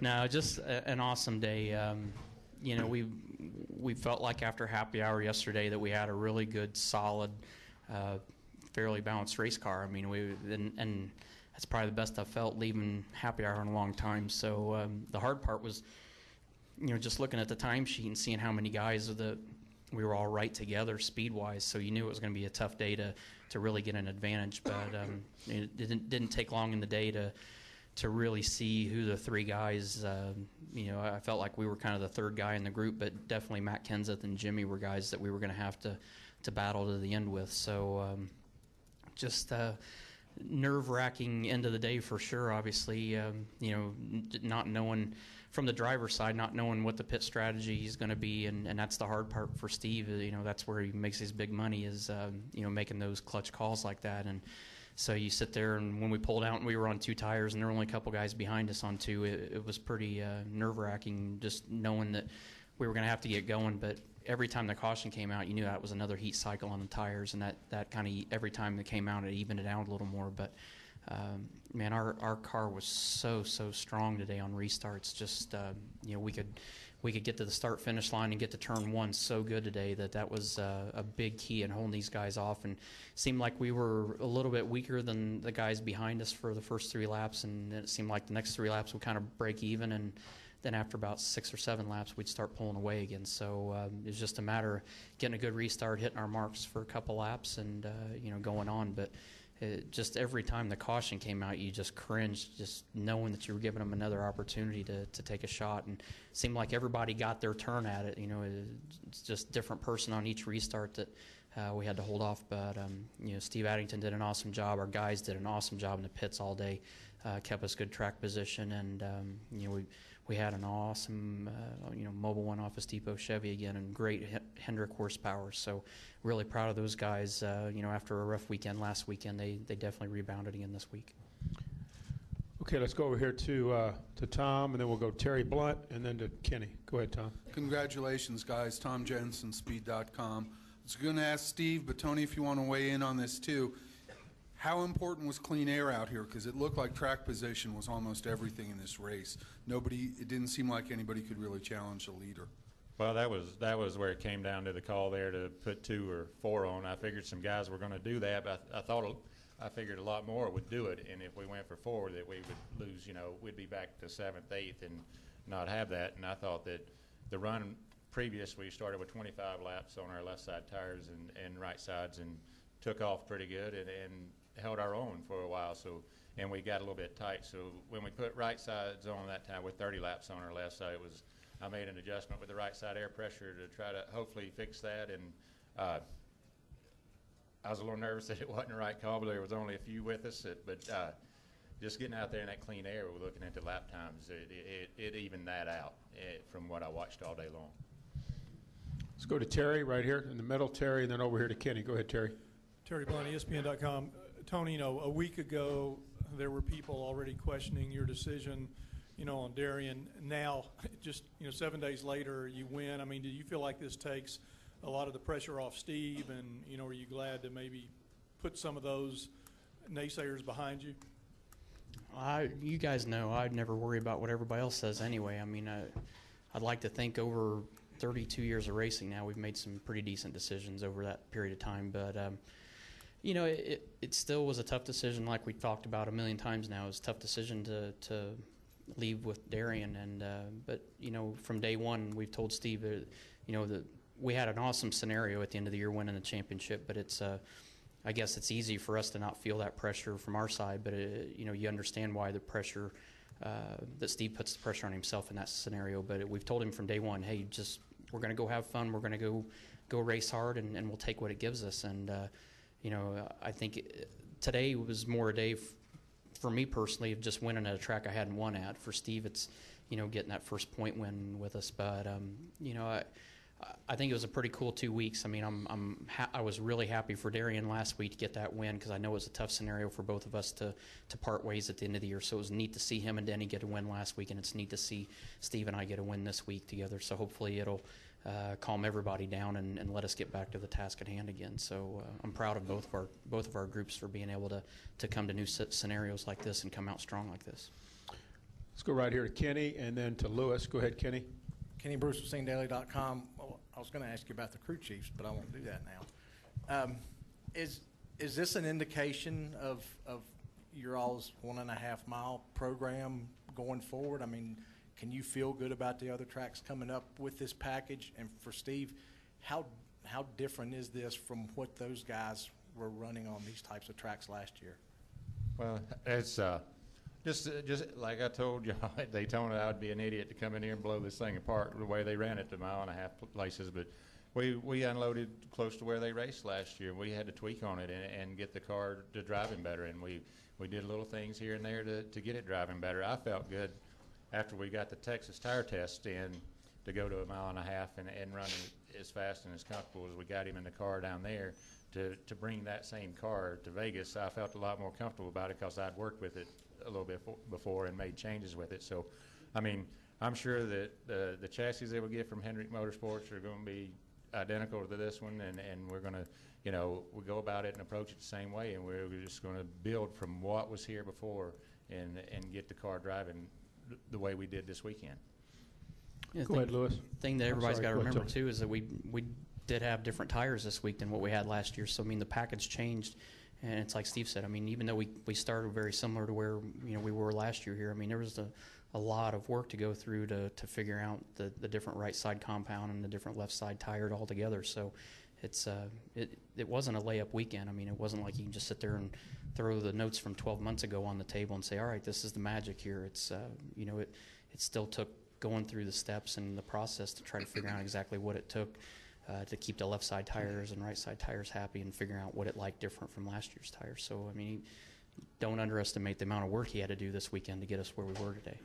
No, just an awesome day. We felt like after happy hour yesterday that we had a really good, solid, fairly balanced race car. I mean, and that's probably the best I've felt leaving happy hour in a long time. So the hard part was, just looking at the timesheet and seeing how many guys we were all right together speed-wise. So you knew it was going to be a tough day to really get an advantage. But it didn't take long in the day to really see who the three guys. I felt like we were kind of the third guy in the group, but definitely Matt Kenseth and Jimmy were guys that we were going to have to battle to the end with. So just nerve-wracking end of the day for sure. Obviously, not knowing from the driver's side, not knowing what the pit strategy is going to be, and that's the hard part for Steve. That's where he makes his big money is making those clutch calls like that. And so you sit there, and when we pulled out and we were on two tires and there were only a couple guys behind us on two, it was pretty nerve-wracking just knowing that we were going to have to get going. But every time the caution came out, you knew that was another heat cycle on the tires, and that kind of every time it came out, it evened it out a little more. But man, our car was so strong today on restarts. Just we could get to the start finish line and get to turn one so good today that was a big key in holding these guys off. And it seemed like we were a little bit weaker than the guys behind us for the first 3 laps, and it seemed like the next 3 laps would kind of break even, and then after about 6 or 7 laps we'd start pulling away again. So it was just a matter of getting a good restart, hitting our marks for a couple laps, and going on. But just every time the caution came out, you just cringed, just knowing that you were giving them another opportunity to take a shot. And it seemed like everybody got their turn at it. It's just different person on each restart that we had to hold off. But Steve Addington did an awesome job. Our guys did an awesome job in the pits all day, kept us good track position, and we had an awesome Mobile One Office Depot Chevy again, and great Hendrick horsepower. So really proud of those guys. After a rough weekend last weekend, they definitely rebounded again this week. Okay, let's go over here to Tom, and then we'll go Terry Blunt, and then to Kenny. Go ahead, Tom. Congratulations, guys. Tom Jensen, Speed.com. I was going to ask Steve, but Tony, if you want to weigh in on this too, how important was clean air out here? Because it looked like track position was almost everything in this race. It didn't seem like anybody could really challenge the leader. Well, that was where it came down to the call there to put 2 or 4 on. I figured some guys were going to do that, but I figured a lot more would do it. And if we went for 4, that we would lose. We'd be back to 7th, 8th, and not have that. And I thought that the run previous, we started with 25 laps on our left side tires and right sides, and took off pretty good and held our own for a while. And we got a little bit tight. So when we put right sides on that time with 30 laps on our left side, I made an adjustment with the right side air pressure to try to hopefully fix that. And I was a little nervous that it wasn't the right call, but there was only a few with us. But just getting out there in that clean air, we're looking at the lap times, it evened that out from what I watched all day long. Let's go to Terry right here in the middle, Terry, and then over here to Kenny. Go ahead, Terry. Terry Blunt, ESPN.com. Tony, a week ago there were people already questioning your decision, on Darian. Now, just 7 days later, you win. I mean, do you feel like this takes a lot of the pressure off Steve, and are you glad to maybe put some of those naysayers behind you? You guys know I'd never worry about what everybody else says anyway. I mean, I'd like to think over 32 years of racing now, we've made some pretty decent decisions over that period of time. But it still was a tough decision, like we talked about a million times now. It was a tough decision to leave with Darian, but from day one we've told Steve that we had an awesome scenario at the end of the year winning the championship, but it's I guess it's easy for us to not feel that pressure from our side, but you understand why the pressure that Steve puts the pressure on himself in that scenario. But we've told him from day one, hey, we're going to go have fun, we're going to go race hard, and we'll take what it gives us. And I think today was more a day for me personally of just winning at a track I hadn't won at. For Steve, it's getting that first point win with us. But I think it was a pretty cool 2 weeks. I mean, I was really happy for Darian last week to get that win, because I know it was a tough scenario for both of us to part ways at the end of the year. So it was neat to see him and Denny get a win last week, and it's neat to see Steve and I get a win this week together. So hopefully it'll calm everybody down and let us get back to the task at hand again. So I'm proud of both of our groups for being able to come to new scenarios like this and come out strong like this. Let's go right here to Kenny and then to Lewis. Go ahead, Kenny. Kenny Bruce with SingDaily.com. Well, I was going to ask you about the crew chiefs, but I won't do that now. Is this an indication of your all's 1.5 mile program going forward? I mean, can you feel good about the other tracks coming up with this package? And for Steve, how different is this from what those guys were running on these types of tracks last year? Well, it's just like I told you at Daytona, I would be an idiot to come in here and blow this thing apart the way they ran it to 1.5 mile places. But we unloaded close to where they raced last year. We had to tweak on it and get the car to driving better. And we did little things here and there to get it driving better. I felt good after we got the Texas tire test in to go to 1.5 mile and run as fast and as comfortable as we got him in the car down there. To bring that same car to Vegas, I felt a lot more comfortable about it because I'd worked with it a little bit before and made changes with it. So, I mean, I'm sure that the chassis that we get from Hendrick Motorsports are going to be identical to this one, and we're going to, we go about it and approach it the same way, and we're just going to build from what was here before and get the car driving the way we did this weekend. Yeah, Go ahead, Lewis. Thing that everybody's got to remember Tony. too is that we did have different tires this week than what we had last year. So I mean, the package changed, and it's like Steve said. I mean, even though we started very similar to where we were last year here, I mean, there was a lot of work to go through to figure out the different right side compound and the different left side tire altogether. So it's it wasn't a layup weekend. I mean, it wasn't like you can just sit there and throw the notes from 12 months ago on the table and say, all right, this is the magic here. It's it still took going through the steps and the process to try to figure out exactly what it took to keep the left side tires and right side tires happy and figuring out what it liked different from last year's tires. So, I mean, don't underestimate the amount of work he had to do this weekend to get us where we were today.